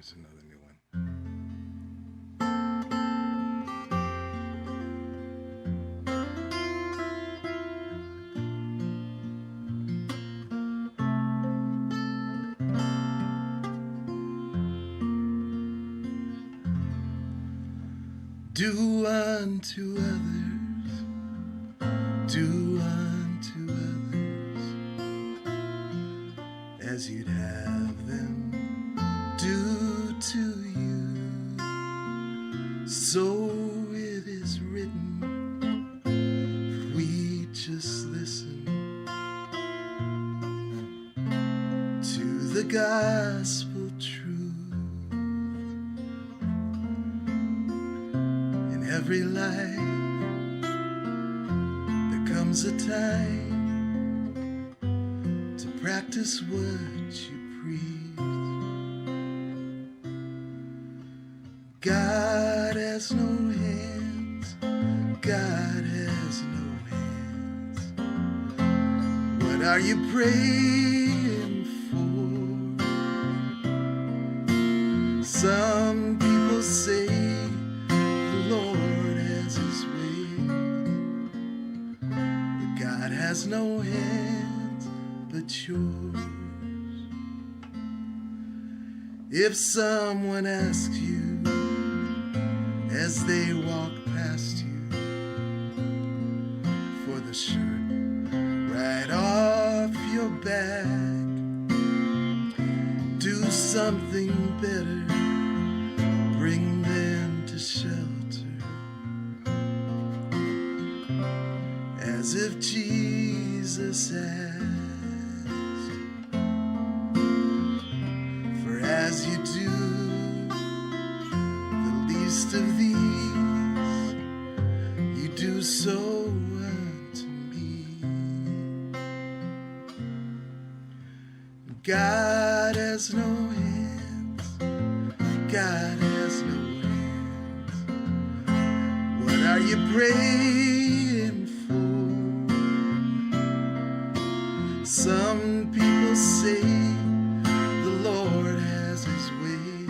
Here's another new one. Do unto others, do unto others as you'd have them do to you. So it is written, if we just listen to the gospel truth. In every life there comes a time to practice what you preach. God has no hands, God has no hands. What are you praying for? Some people say the Lord has his way, but God has no hands but yours. If someone asks you as they walk past you for the shirt right off your back, do something better, bring them to shelter, as if Jesus asked. For as you do the least of these, you do so unto me. God has no hands, God has no hands. What are you praying for? Some people say the Lord has his ways,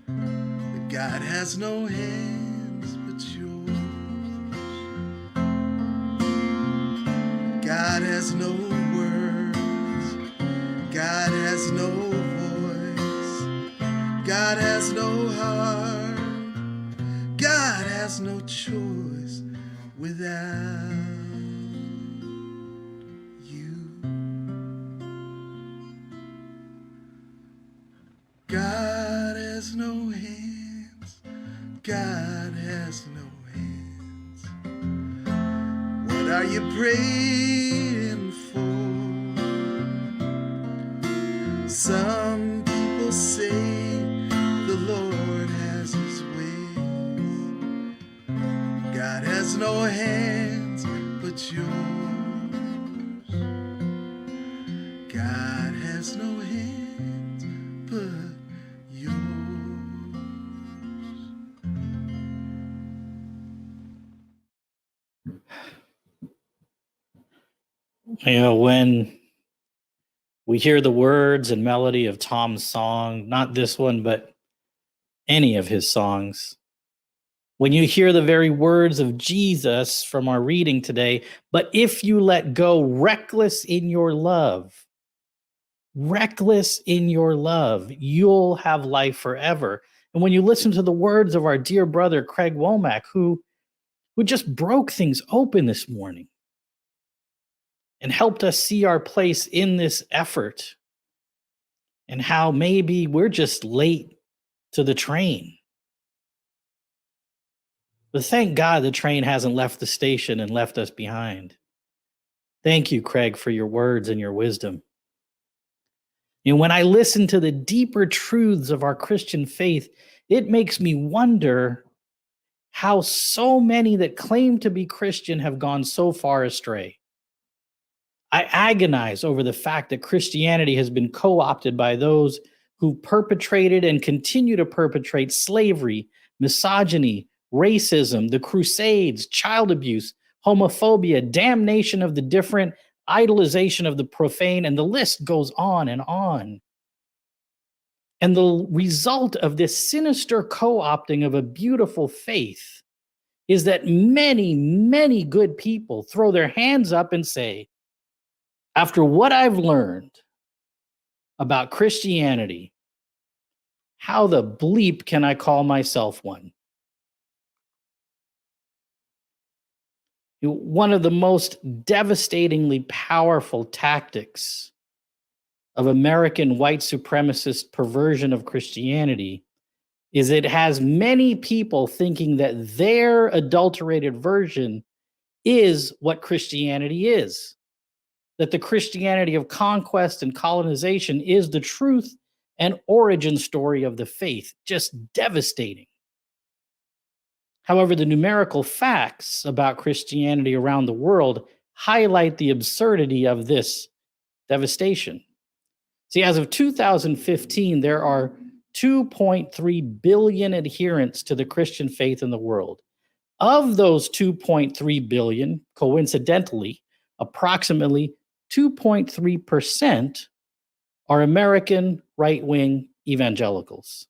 but God has no hands but yours. God has no words, God has no voice, God has no heart, God has no choice without you. God has no hands, God has no hands. What are you praying for? Some people say the Lord has his ways. God has no hands but yours. God has no hands but yours. You know, when we hear the words and melody of Tom's song, not this one, but any of his songs, when you hear the very words of Jesus from our reading today, but if you let go, reckless in your love, you'll have life forever. And when you listen to the words of our dear brother, Craig Womack, who just broke things open this morning and helped us see our place in this effort and how maybe we're just late to the train. But thank God the train hasn't left the station and left us behind. Thank you, Craig, for your words and your wisdom. And when I listen to the deeper truths of our Christian faith, it makes me wonder how so many that claim to be Christian have gone so far astray. I agonize over the fact that Christianity has been co-opted by those who perpetrated and continue to perpetrate slavery, misogyny, racism, the Crusades, child abuse, homophobia, damnation of the different, idolization of the profane, and the list goes on and on. And the result of this sinister co-opting of a beautiful faith is that many, many good people throw their hands up and say, after what I've learned about Christianity, how the bleep can I call myself one? One of the most devastatingly powerful tactics of American white supremacist perversion of Christianity is it has many people thinking that their adulterated version is what Christianity is, that the Christianity of conquest and colonization is the truth and origin story of the faith. Just devastating. However, the numerical facts about Christianity around the world highlight the absurdity of this devastation. See, as of 2015, there are 2.3 billion adherents to the Christian faith in the world. Of those 2.3 billion, coincidentally, approximately 2.3% are American right-wing evangelicals.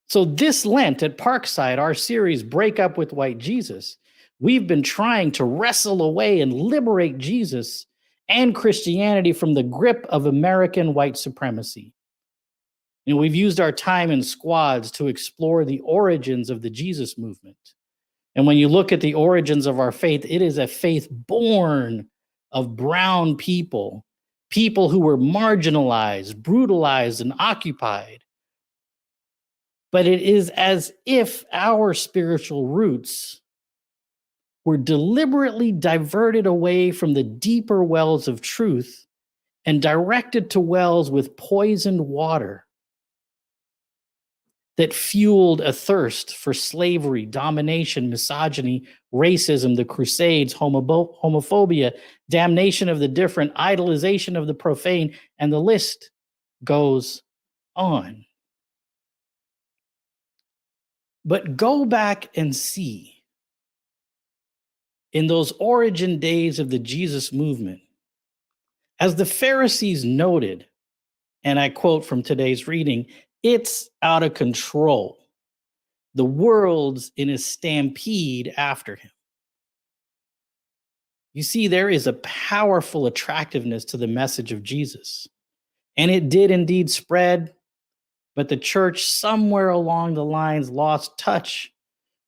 So this Lent at Parkside, our series, Break Up with White Jesus, we've been trying to wrestle away and liberate Jesus and Christianity from the grip of American white supremacy. We've used our time in squads to explore the origins of the Jesus movement. And when you look at the origins of our faith, it is a faith born of brown people, people who were marginalized, brutalized, and occupied. But it is as if our spiritual roots were deliberately diverted away from the deeper wells of truth and directed to wells with poisoned water that fueled a thirst for slavery, domination, misogyny, racism, the Crusades, homophobia, damnation of the different, idolization of the profane, and the list goes on. But go back and see, in those origin days of the Jesus movement, as the Pharisees noted, and I quote from today's reading, it's out of control. The world's in a stampede after him. You see, there is a powerful attractiveness to the message of Jesus. And it did indeed spread, but the church somewhere along the lines lost touch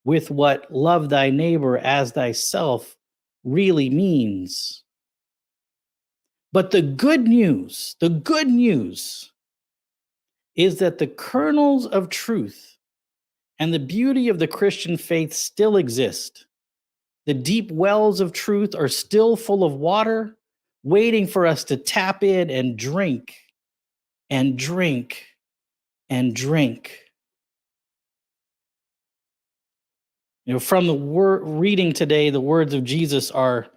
with what love thy neighbor as thyself really means. But the good news is that the kernels of truth and the beauty of the Christian faith still exist. The deep wells of truth are still full of water, waiting for us to tap in and drink and drink and drink. From the reading today, the words of Jesus are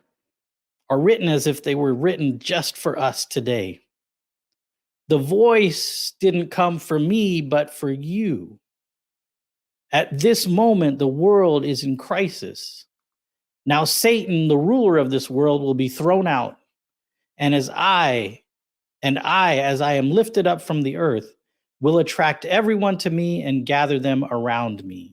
written as if they were written just for us today. The voice didn't come for me, but for you. At this moment, the world is in crisis. Now Satan, the ruler of this world, will be thrown out. And as I am lifted up from the earth, will attract everyone to me and gather them around me.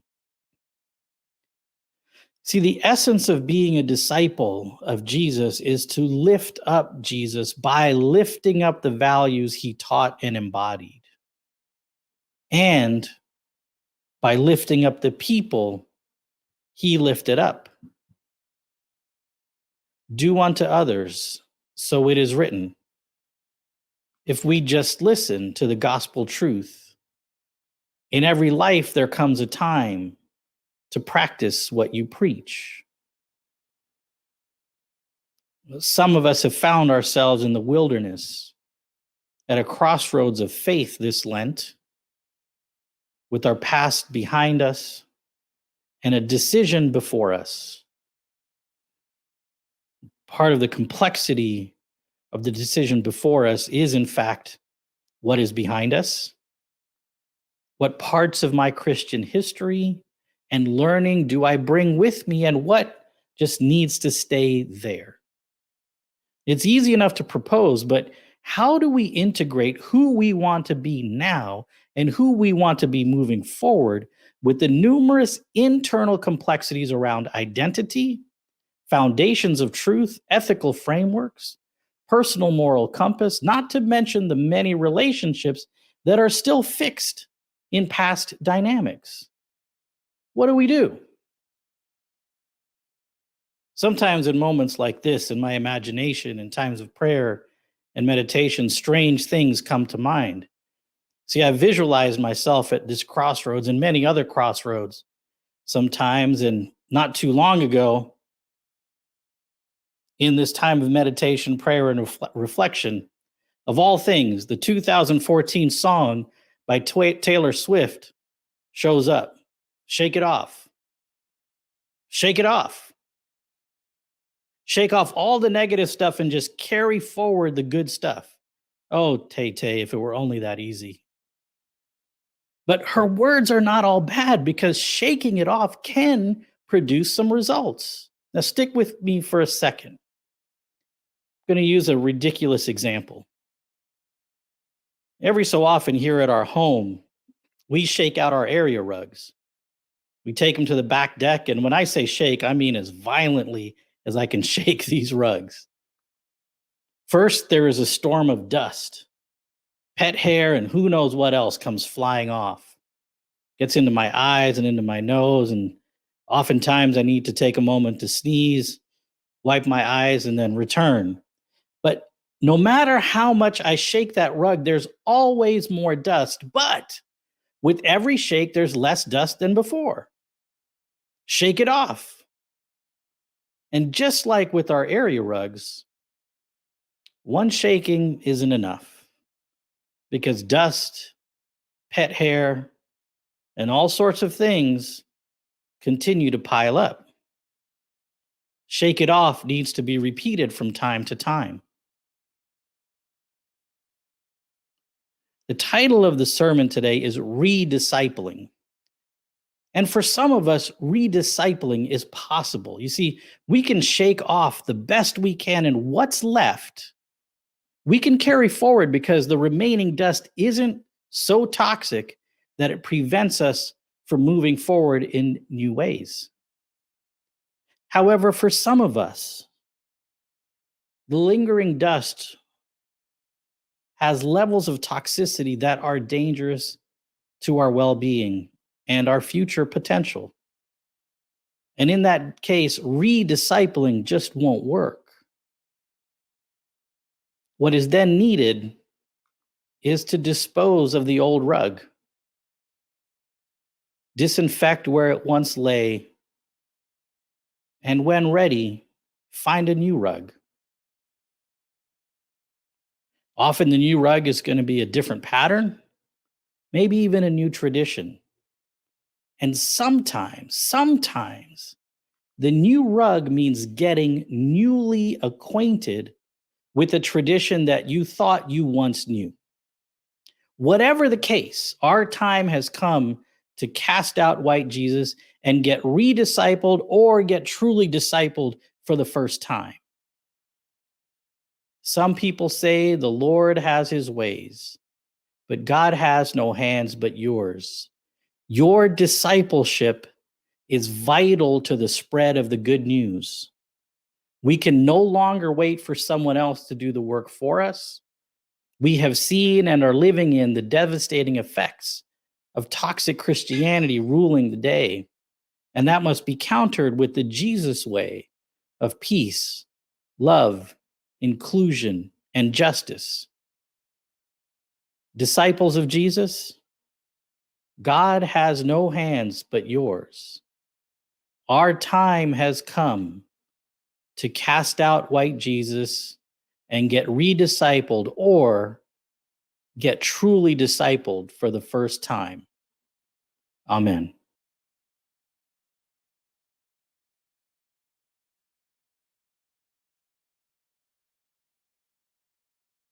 See, the essence of being a disciple of Jesus is to lift up Jesus by lifting up the values he taught and embodied, and by lifting up the people he lifted up. Do unto others, so it is written. If we just listen to the gospel truth, in every life there comes a time to practice what you preach. Some of us have found ourselves in the wilderness at a crossroads of faith this Lent, with our past behind us and a decision before us. Part of the complexity of the decision before us is, in fact, what is behind us. What parts of my Christian history and learning do I bring with me, and what just needs to stay there? It's easy enough to propose, but how do we integrate who we want to be now and who we want to be moving forward with the numerous internal complexities around identity, foundations of truth, ethical frameworks, personal moral compass, not to mention the many relationships that are still fixed in past dynamics? What do we do? Sometimes in moments like this, in my imagination, in times of prayer and meditation, strange things come to mind. See, I visualized myself at this crossroads and many other crossroads sometimes, and not too long ago, in this time of meditation, prayer, and reflection, of all things, the 2014 song by Taylor Swift shows up. Shake it off. Shake it off. Shake off all the negative stuff and just carry forward the good stuff. Oh, Tay, if it were only that easy. But her words are not all bad, because shaking it off can produce some results. Now, stick with me for a second. I'm going to use a ridiculous example. Every so often here at our home, we shake out our area rugs. We take them to the back deck, and when I say shake, I mean as violently as I can shake these rugs. First, there is a storm of dust. Pet hair and who knows what else comes flying off. Gets into my eyes and into my nose, and oftentimes I need to take a moment to sneeze, wipe my eyes, and then return. But no matter how much I shake that rug, there's always more dust. But with every shake, there's less dust than before. Shake it off. And just like with our area rugs, one shaking isn't enough, because dust, pet hair, and all sorts of things continue to pile up. Shake it off needs to be repeated from time to time. The title of the sermon today is Rediscipling. And for some of us, rediscipling is possible. You see, we can shake off the best we can, and what's left, we can carry forward, because the remaining dust isn't so toxic that it prevents us from moving forward in new ways. However, for some of us, the lingering dust has levels of toxicity that are dangerous to our well-being and our future potential. And in that case, rediscipling just won't work. What is then needed is to dispose of the old rug, disinfect where it once lay, and when ready, find a new rug. Often the new rug is going to be a different pattern, maybe even a new tradition. And sometimes the new rug means getting newly acquainted with a tradition that you thought you once knew. Whatever the case, our time has come to cast out white Jesus and get rediscipled, or get truly discipled for the first time. Some people say the Lord has his ways, but God has no hands but yours. Your discipleship is vital to the spread of the good news. We can no longer wait for someone else to do the work for us. We have seen and are living in the devastating effects of toxic Christianity ruling the day, and that must be countered with the Jesus way of peace, love, inclusion, and justice. Disciples of Jesus, God has no hands but yours. Our time has come to cast out white Jesus and get rediscipled, or get truly discipled for the first time. Amen.